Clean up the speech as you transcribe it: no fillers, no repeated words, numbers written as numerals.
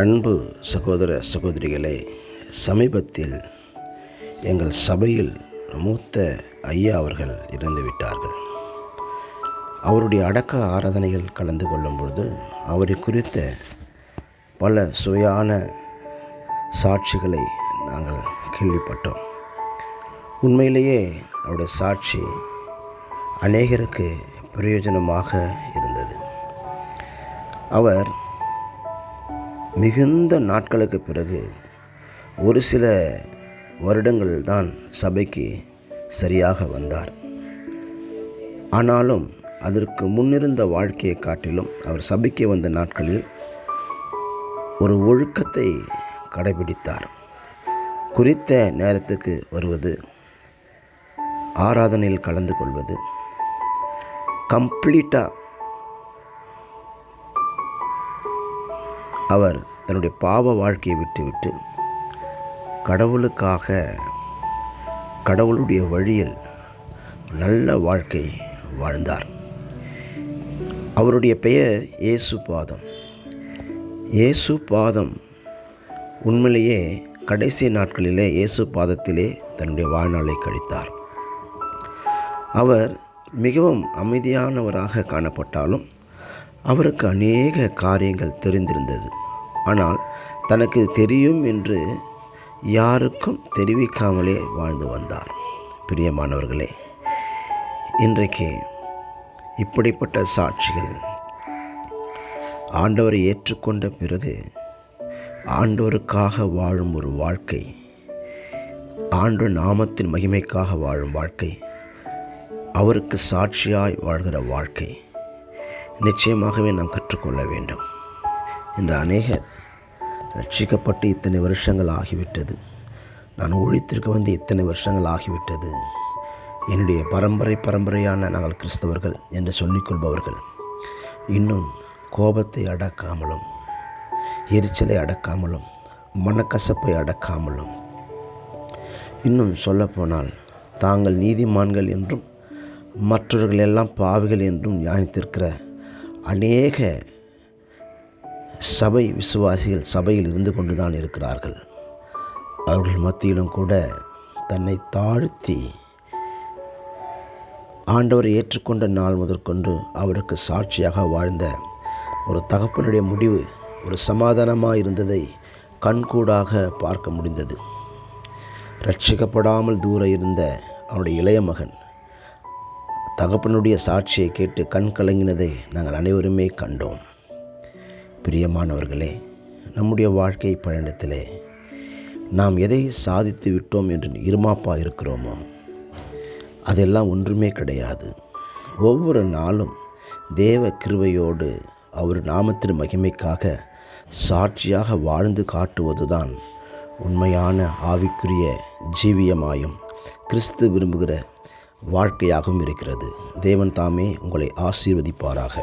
அன்பு சகோதர சகோதரிகளே, சமீபத்தில் எங்கள் சபையில் மூத்த ஐயா அவர்கள் இறந்துவிட்டார்கள். அவருடைய அடக்க ஆராதனைகள் கலந்து கொள்ளும்பொழுது அவரை குறித்த பல சுவையான சாட்சிகளை நாங்கள் கேள்விப்பட்டோம். உண்மையிலேயே அவருடைய சாட்சி அநேகருக்கு பிரயோஜனமாக இருந்தது. அவர் மிகுந்த நாட்களுக்கு பிறகு ஒரு சில வருடங்கள் தான் சபைக்கு சரியாக வந்தார். ஆனாலும் அதற்கு முன்னிருந்த வாழ்க்கையை காட்டிலும் அவர் சபைக்கு வந்த நாட்களில் ஒரு ஒழுக்கத்தை கடைபிடித்தார். குறித்த நேரத்துக்கு வருவது, ஆராதனையில் கலந்து கொள்வது, கம்ப்ளீட்டாக அவர் தன்னுடைய பாவ வாழ்க்கையை விட்டுவிட்டு கடவுளுக்காக கடவுளுடைய வழியில் நல்ல வாழ்க்கை வாழ்ந்தார். அவருடைய பெயர் இயேசு பாதம். இயேசு பாதம் உண்மையிலேயே கடைசி நாட்களிலே இயேசு பாதத்திலே தன்னுடைய வாழ்நாளை கழித்தார். அவர் மிகவும் அமைதியானவராக காணப்பட்டாலும் அவருக்கு அநேக காரியங்கள் தெரிந்திருந்தது. ஆனால் தனக்கு தெரியும் என்று யாருக்கும் தெரிவிக்காமலே வாழ்ந்து வந்தார். பிரியமானவர்களே, இன்றைக்கு இப்படிப்பட்ட சாட்சிகள் ஆண்டவரை ஏற்றுக்கொண்ட பிறகு ஆண்டவருக்காக வாழும் ஒரு வாழ்க்கை, ஆண்டவர் நாமத்தின் மகிமைக்காக வாழும் வாழ்க்கை, அவருக்கு சாட்சியாய் வாழ்கிற வாழ்க்கை நிச்சயமாகவே நாம் கற்றுக்கொள்ள வேண்டும். இன்று அநேகர் ரட்சிக்கப்பட்டு இத்தனை வருஷங்கள் ஆகிவிட்டது, நான் ஊழியத்திற்கு வந்து இத்தனை வருஷங்கள் ஆகிவிட்டது, என்னுடைய பரம்பரையான நாங்கள் கிறிஸ்தவர்கள் என்று சொல்லிக்கொள்பவர்கள் இன்னும் கோபத்தை அடக்காமலும், எரிச்சலை அடக்காமலும், மனக்கசப்பை அடக்காமலும், இன்னும் சொல்லப்போனால் தாங்கள் நீதிமான்கள் என்றும் மற்றவர்கள் எல்லாம் பாவிகள் என்றும் நியாயத்திருக்கிற அநேக சபை விசுவாசிகள் சபையில் இருந்து கொண்டு தான் இருக்கிறார்கள். அவர்கள் மத்தியிலும் கூட தன்னை தாழ்த்தி ஆண்டவரை ஏற்றுக்கொண்ட நாள் முதற்கொண்டு அவருக்கு சாட்சியாக வாழ்ந்த ஒரு தகப்பனுடைய முடிவு ஒரு சமாதானமாக இருந்ததை கண்கூடாக பார்க்க முடிந்தது. ரட்சிக்கப்படாமல் தூர இருந்த அவருடைய இளைய மகன் தகப்பனுடைய சாட்சியை கேட்டு கண் கலங்கினதை நாங்கள் அனைவருமே கண்டோம். பிரியமானவர்களே, நம்முடைய வாழ்க்கை பயணத்திலே நாம் எதை சாதித்து விட்டோம் என்று இருமாப்பாக இருக்கிறோமோ அதெல்லாம் ஒன்றுமே கிடையாது. ஒவ்வொரு நாளும் தேவ கிருபையோடு அவர் நாமத்தின் மகிமைக்காக சாட்சியாக வாழ்ந்து காட்டுவதுதான் உண்மையான ஆவிக்குரிய ஜீவியமாயும் கிறிஸ்து விரும்புகிற வாழ்க்கையாகவும் இருக்கிறது. தேவன் தாமே உங்களை ஆசீர்வதிப்பாராக.